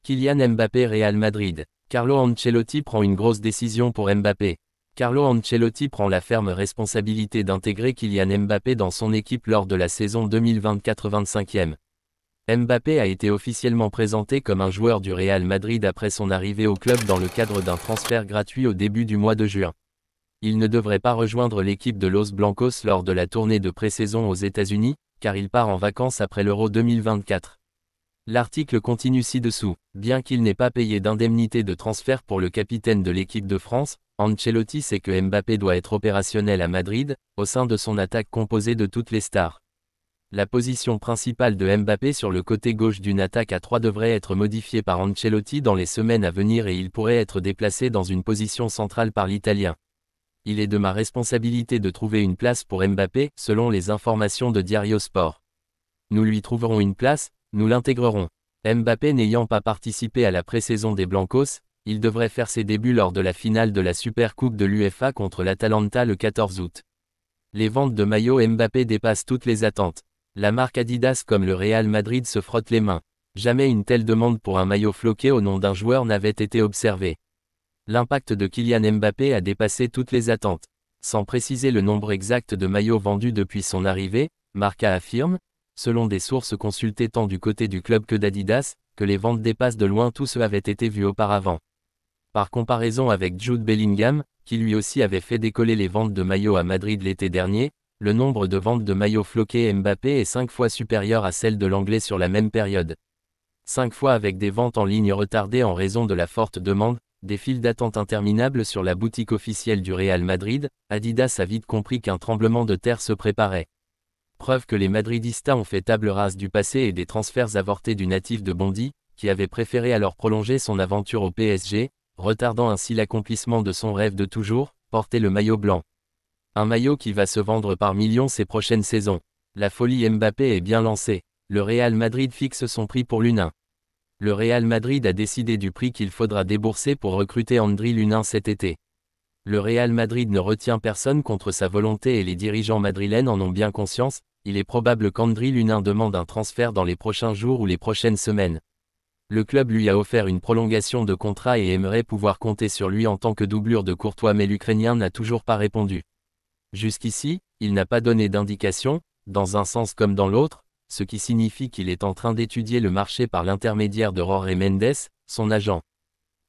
Kylian Mbappé Real Madrid. Carlo Ancelotti prend une grosse décision pour Mbappé. Carlo Ancelotti prend la ferme responsabilité d'intégrer Kylian Mbappé dans son équipe lors de la saison 2024-25e. Mbappé a été officiellement présenté comme un joueur du Real Madrid après son arrivée au club dans le cadre d'un transfert gratuit au début du mois de juin. Il ne devrait pas rejoindre l'équipe de Los Blancos lors de la tournée de pré-saison aux États-Unis, car il part en vacances après l'Euro 2024. L'article continue ci-dessous. Bien qu'il n'ait pas payé d'indemnité de transfert pour le capitaine de l'équipe de France, Ancelotti sait que Mbappé doit être opérationnel à Madrid, au sein de son attaque composée de toutes les stars. La position principale de Mbappé sur le côté gauche d'une attaque à 3 devrait être modifiée par Ancelotti dans les semaines à venir et il pourrait être déplacé dans une position centrale par l'Italien. Il est de ma responsabilité de trouver une place pour Mbappé, selon les informations de Diario Sport. Nous lui trouverons une place, nous l'intégrerons. Mbappé n'ayant pas participé à la pré-saison des Blancos, il devrait faire ses débuts lors de la finale de la Supercoupe de l'UEFA contre l'Atalanta le 14 août. Les ventes de maillots Mbappé dépassent toutes les attentes. La marque Adidas comme le Real Madrid se frotte les mains. Jamais une telle demande pour un maillot floqué au nom d'un joueur n'avait été observée. L'impact de Kylian Mbappé a dépassé toutes les attentes. Sans préciser le nombre exact de maillots vendus depuis son arrivée, Marca affirme, selon des sources consultées tant du côté du club que d'Adidas, que les ventes dépassent de loin tout ce avait été vu auparavant. Par comparaison avec Jude Bellingham, qui lui aussi avait fait décoller les ventes de maillots à Madrid l'été dernier, le nombre de ventes de maillots floqués Mbappé est 5 fois supérieur à celle de l'Anglais sur la même période. 5 fois avec des ventes en ligne retardées en raison de la forte demande, des files d'attente interminables sur la boutique officielle du Real Madrid, Adidas a vite compris qu'un tremblement de terre se préparait. Preuve que les madridistas ont fait table rase du passé et des transferts avortés du natif de Bondy, qui avait préféré alors prolonger son aventure au PSG, retardant ainsi l'accomplissement de son rêve de toujours, porter le maillot blanc. Un maillot qui va se vendre par millions ces prochaines saisons. La folie Mbappé est bien lancée. Le Real Madrid fixe son prix pour Lunin. Le Real Madrid a décidé du prix qu'il faudra débourser pour recruter Andriy Lunin cet été. Le Real Madrid ne retient personne contre sa volonté et les dirigeants madrilènes en ont bien conscience, il est probable qu'Andriy Lunin demande un transfert dans les prochains jours ou les prochaines semaines. Le club lui a offert une prolongation de contrat et aimerait pouvoir compter sur lui en tant que doublure de Courtois mais l'Ukrainien n'a toujours pas répondu. Jusqu'ici, il n'a pas donné d'indication, dans un sens comme dans l'autre, ce qui signifie qu'il est en train d'étudier le marché par l'intermédiaire de Jorge Mendes, son agent.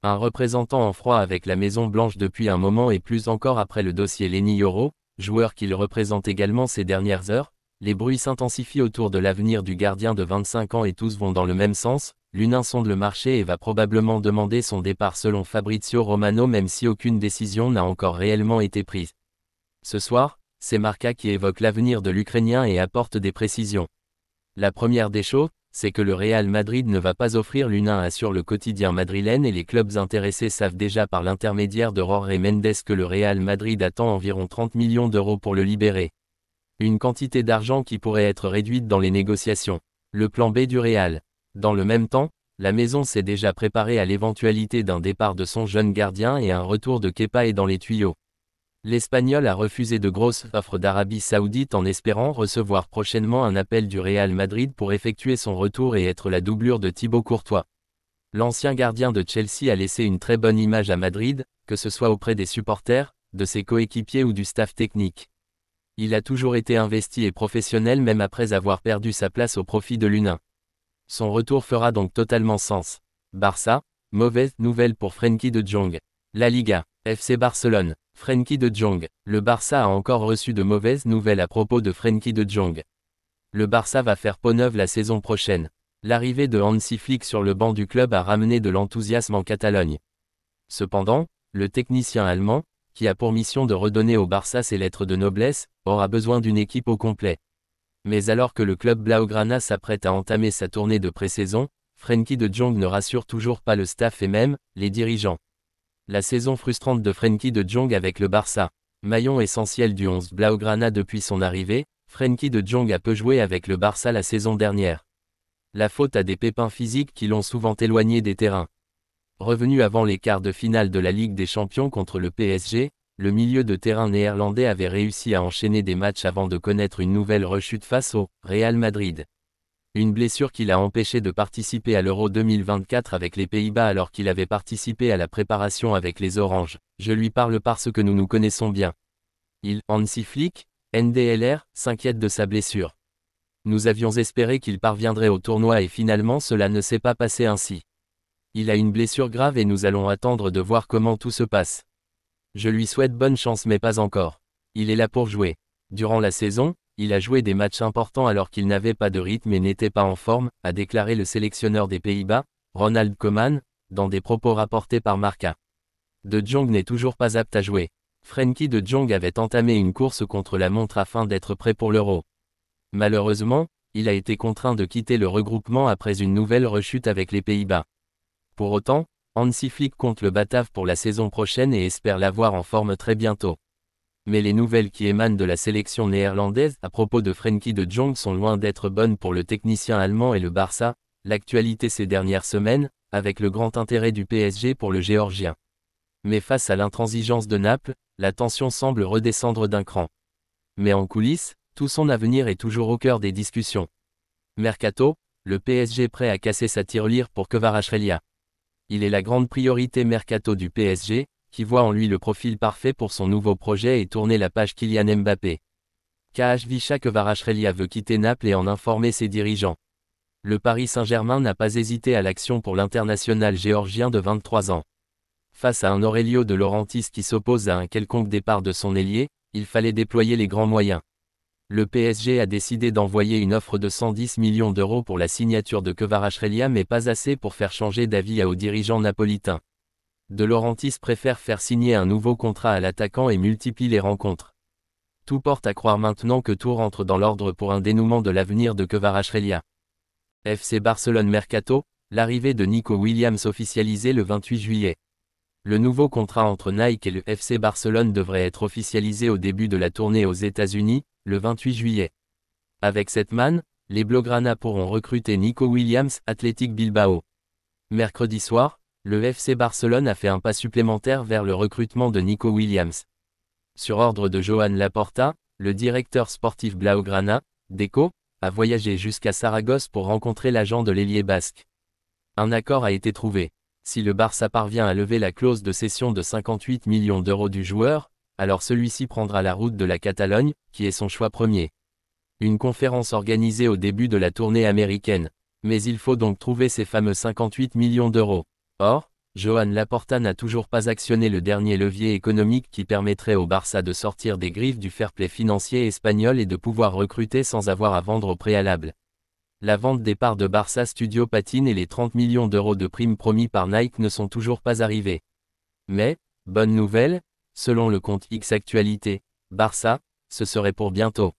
Un représentant en froid avec la Maison Blanche depuis un moment et plus encore après le dossier Leny Yoro, joueur qu'il représente également ces dernières heures, les bruits s'intensifient autour de l'avenir du gardien de 25 ans et tous vont dans le même sens, Lunin sonde le marché et va probablement demander son départ selon Fabrizio Romano même si aucune décision n'a encore réellement été prise. Ce soir, c'est Marca qui évoque l'avenir de l'Ukrainien et apporte des précisions. La première des choses, c'est que le Real Madrid ne va pas offrir Lunin assure le quotidien madrilène et les clubs intéressés savent déjà par l'intermédiaire de Jorge Mendes que le Real Madrid attend environ 30 millions d'euros pour le libérer. Une quantité d'argent qui pourrait être réduite dans les négociations. Le plan B du Real. Dans le même temps, la maison s'est déjà préparée à l'éventualité d'un départ de son jeune gardien et un retour de Kepa est dans les tuyaux. L'Espagnol a refusé de grosses offres d'Arabie Saoudite en espérant recevoir prochainement un appel du Real Madrid pour effectuer son retour et être la doublure de Thibaut Courtois. L'ancien gardien de Chelsea a laissé une très bonne image à Madrid, que ce soit auprès des supporters, de ses coéquipiers ou du staff technique. Il a toujours été investi et professionnel même après avoir perdu sa place au profit de Lunin. Son retour fera donc totalement sens. Barça, mauvaise nouvelle pour Frenkie de Jong. La Liga, FC Barcelone. Frenkie de Jong. Le Barça a encore reçu de mauvaises nouvelles à propos de Frenkie de Jong. Le Barça va faire peau neuve la saison prochaine. L'arrivée de Hansi Flick sur le banc du club a ramené de l'enthousiasme en Catalogne. Cependant, le technicien allemand, qui a pour mission de redonner au Barça ses lettres de noblesse, aura besoin d'une équipe au complet. Mais alors que le club Blaugrana s'apprête à entamer sa tournée de pré-saison, Frenkie de Jong ne rassure toujours pas le staff et même, les dirigeants. La saison frustrante de Frenkie de Jong avec le Barça. Maillon essentiel du 11 Blaugrana depuis son arrivée, Frenkie de Jong a peu joué avec le Barça la saison dernière. La faute à des pépins physiques qui l'ont souvent éloigné des terrains. Revenu avant les quarts de finale de la Ligue des Champions contre le PSG, le milieu de terrain néerlandais avait réussi à enchaîner des matchs avant de connaître une nouvelle rechute face au Real Madrid. Une blessure qui l'a empêché de participer à l'Euro 2024 avec les Pays-Bas alors qu'il avait participé à la préparation avec les Oranges. Je lui parle parce que nous nous connaissons bien. Hansi Flick, NDLR, s'inquiète de sa blessure. Nous avions espéré qu'il parviendrait au tournoi et finalement cela ne s'est pas passé ainsi. Il a une blessure grave et nous allons attendre de voir comment tout se passe. Je lui souhaite bonne chance mais pas encore. Il est là pour jouer. Durant la saison, il a joué des matchs importants alors qu'il n'avait pas de rythme et n'était pas en forme, a déclaré le sélectionneur des Pays-Bas, Ronald Koeman, dans des propos rapportés par Marca. De Jong n'est toujours pas apte à jouer. Frenkie de Jong avait entamé une course contre la montre afin d'être prêt pour l'Euro. Malheureusement, il a été contraint de quitter le regroupement après une nouvelle rechute avec les Pays-Bas. Pour autant, Hansi Flick compte le Batave pour la saison prochaine et espère l'avoir en forme très bientôt. Mais les nouvelles qui émanent de la sélection néerlandaise à propos de Frenkie de Jong sont loin d'être bonnes pour le technicien allemand et le Barça, l'actualité ces dernières semaines, avec le grand intérêt du PSG pour le Géorgien. Mais face à l'intransigeance de Naples, la tension semble redescendre d'un cran. Mais en coulisses, tout son avenir est toujours au cœur des discussions. Mercato, le PSG prêt à casser sa tirelire pour Kvaratskhelia. Il est la grande priorité mercato du PSG, qui voit en lui le profil parfait pour son nouveau projet et tourner la page Kylian Mbappé. Khvicha Kvaratskhelia veut quitter Naples et en informer ses dirigeants. Le Paris Saint-Germain n'a pas hésité à l'action pour l'international géorgien de 23 ans. Face à un Aurelio De Laurentiis qui s'oppose à un quelconque départ de son ailier, il fallait déployer les grands moyens. Le PSG a décidé d'envoyer une offre de 110 millions d'euros pour la signature de Kvaratskhelia mais pas assez pour faire changer d'avis aux dirigeants napolitains. De Laurentiis préfère faire signer un nouveau contrat à l'attaquant et multiplie les rencontres. Tout porte à croire maintenant que tout rentre dans l'ordre pour un dénouement de l'avenir de Kvaratskhelia. FC Barcelone Mercato, l'arrivée de Nico Williams officialisée le 28 juillet. Le nouveau contrat entre Nike et le FC Barcelone devrait être officialisé au début de la tournée aux États-Unis, le 28 juillet. Avec cette manne, les Blaugrana pourront recruter Nico Williams, Athletic Bilbao. Mercredi soir, le FC Barcelone a fait un pas supplémentaire vers le recrutement de Nico Williams. Sur ordre de Joan Laporta, le directeur sportif Blaugrana, Deco, a voyagé jusqu'à Saragosse pour rencontrer l'agent de l'ailier basque. Un accord a été trouvé. Si le Barça parvient à lever la clause de cession de 58 millions d'euros du joueur, alors celui-ci prendra la route de la Catalogne, qui est son choix premier. Une conférence organisée au début de la tournée américaine. Mais il faut donc trouver ces fameux 58 millions d'euros. Or, Joan Laporta n'a toujours pas actionné le dernier levier économique qui permettrait au Barça de sortir des griffes du fair play financier espagnol et de pouvoir recruter sans avoir à vendre au préalable. La vente des parts de Barça Studio patine et les 30 millions d'euros de primes promis par Nike ne sont toujours pas arrivés. Mais, bonne nouvelle, selon le compte X Actualité, Barça, ce serait pour bientôt.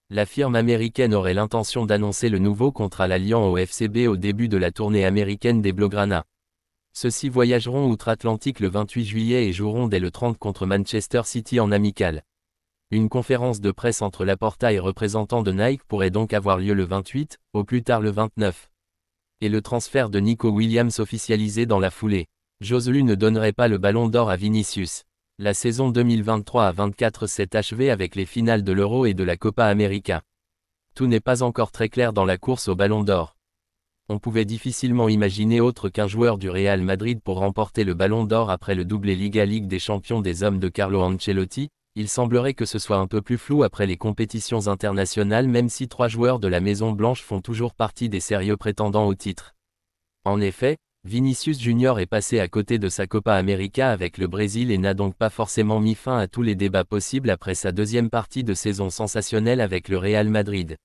La firme américaine aurait l'intention d'annoncer le nouveau contrat l'alliant au FCB au début de la tournée américaine des Blaugrana. Ceux-ci voyageront outre-Atlantique le 28 juillet et joueront dès le 30 contre Manchester City en amical. Une conférence de presse entre Laporta et représentants de Nike pourrait donc avoir lieu le 28, au plus tard le 29. Et le transfert de Nico Williams officialisé dans la foulée. Joselu ne donnerait pas le ballon d'or à Vinicius. La saison 2023-24 s'est achevée avec les finales de l'Euro et de la Copa América. Tout n'est pas encore très clair dans la course au ballon d'or. On pouvait difficilement imaginer autre qu'un joueur du Real Madrid pour remporter le ballon d'or après le doublé Ligue des Champions des hommes de Carlo Ancelotti. Il semblerait que ce soit un peu plus flou après les compétitions internationales même si 3 joueurs de la Maison Blanche font toujours partie des sérieux prétendants au titre. En effet, Vinicius Junior est passé à côté de sa Copa América avec le Brésil et n'a donc pas forcément mis fin à tous les débats possibles après sa deuxième partie de saison sensationnelle avec le Real Madrid.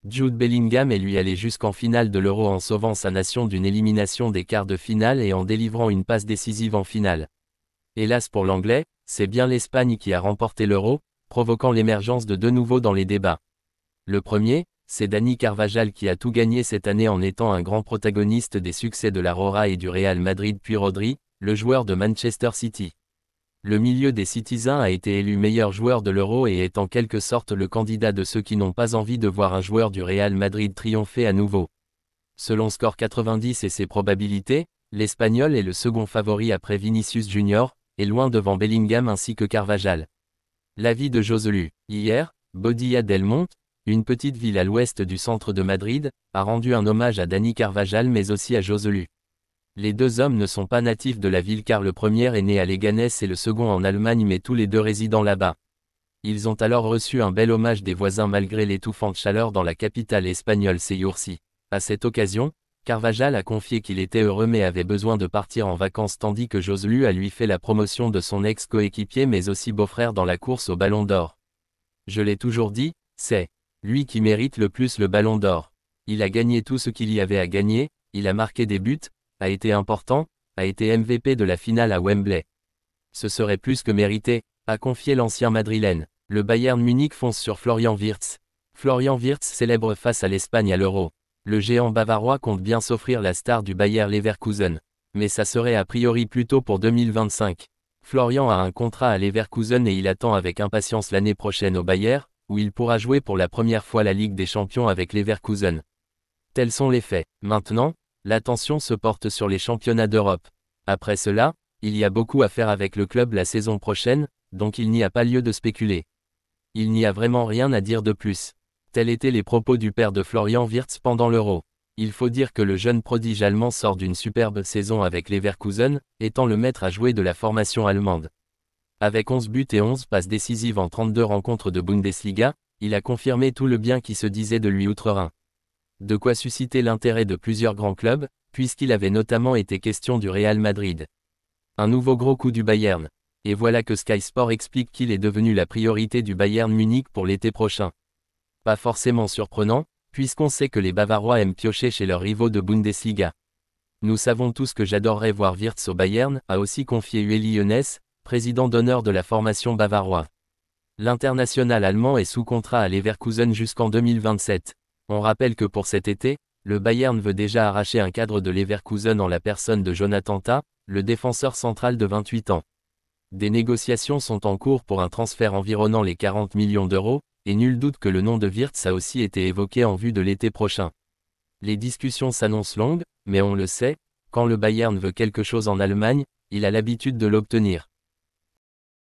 Jude Bellingham est lui allé jusqu'en finale de l'Euro en sauvant sa nation d'une élimination des quarts de finale et en délivrant une passe décisive en finale. Hélas pour l'Anglais, c'est bien l'Espagne qui a remporté l'Euro, provoquant l'émergence de 2 nouveaux dans les débats. Le premier, c'est Dani Carvajal qui a tout gagné cette année en étant un grand protagoniste des succès de la Rora et du Real Madrid puis Rodri, le joueur de Manchester City. Le milieu des Citizens a été élu meilleur joueur de l'Euro et est en quelque sorte le candidat de ceux qui n'ont pas envie de voir un joueur du Real Madrid triompher à nouveau. Selon Score 90 et ses probabilités, l'Espagnol est le second favori après Vinicius Junior, et loin devant Bellingham ainsi que Carvajal. L'avis de Joselu. Hier, Bodilla Del Monte, une petite ville à l'ouest du centre de Madrid, a rendu un hommage à Dani Carvajal mais aussi à Joselu. Les deux hommes ne sont pas natifs de la ville car le premier est né à Leganés et le second en Allemagne mais tous les deux résident là-bas. Ils ont alors reçu un bel hommage des voisins malgré l'étouffante chaleur dans la capitale espagnole ces jours-ci. À cette occasion, Carvajal a confié qu'il était heureux mais avait besoin de partir en vacances tandis que Joselu a lui fait la promotion de son ex-coéquipier mais aussi beau-frère dans la course au Ballon d'Or. Je l'ai toujours dit, c'est lui qui mérite le plus le Ballon d'Or. Il a gagné tout ce qu'il y avait à gagner, il a marqué des buts, a été important, a été MVP de la finale à Wembley. Ce serait plus que mérité, a confié l'ancien madrilène. Le Bayern Munich fonce sur Florian Wirtz. Florian Wirtz célèbre face à l'Espagne à l'Euro. Le géant bavarois compte bien s'offrir la star du Bayer Leverkusen. Mais ça serait a priori plutôt pour 2025. Florian a un contrat à Leverkusen et il attend avec impatience l'année prochaine au Bayer, où il pourra jouer pour la première fois la Ligue des Champions avec Leverkusen. Tels sont les faits. Maintenant, l'attention se porte sur les championnats d'Europe. Après cela, il y a beaucoup à faire avec le club la saison prochaine, donc il n'y a pas lieu de spéculer. Il n'y a vraiment rien à dire de plus. Tels étaient les propos du père de Florian Wirtz pendant l'Euro. Il faut dire que le jeune prodige allemand sort d'une superbe saison avec Leverkusen, étant le maître à jouer de la formation allemande. Avec 11 buts et 11 passes décisives en 32 rencontres de Bundesliga, il a confirmé tout le bien qui se disait de lui outre-Rhin. De quoi susciter l'intérêt de plusieurs grands clubs, puisqu'il avait notamment été question du Real Madrid. Un nouveau gros coup du Bayern. Et voilà que Sky Sport explique qu'il est devenu la priorité du Bayern Munich pour l'été prochain. Pas forcément surprenant, puisqu'on sait que les Bavarois aiment piocher chez leurs rivaux de Bundesliga. Nous savons tous que j'adorerais voir Wirtz au Bayern, a aussi confié Uli Hoeneß, président d'honneur de la formation bavaroise. L'international allemand est sous contrat à Leverkusen jusqu'en 2027. On rappelle que pour cet été, le Bayern veut déjà arracher un cadre de Leverkusen en la personne de Jonathan Tah, le défenseur central de 28 ans. Des négociations sont en cours pour un transfert environnant les 40 millions d'euros, et nul doute que le nom de Wirtz a aussi été évoqué en vue de l'été prochain. Les discussions s'annoncent longues, mais on le sait, quand le Bayern veut quelque chose en Allemagne, il a l'habitude de l'obtenir.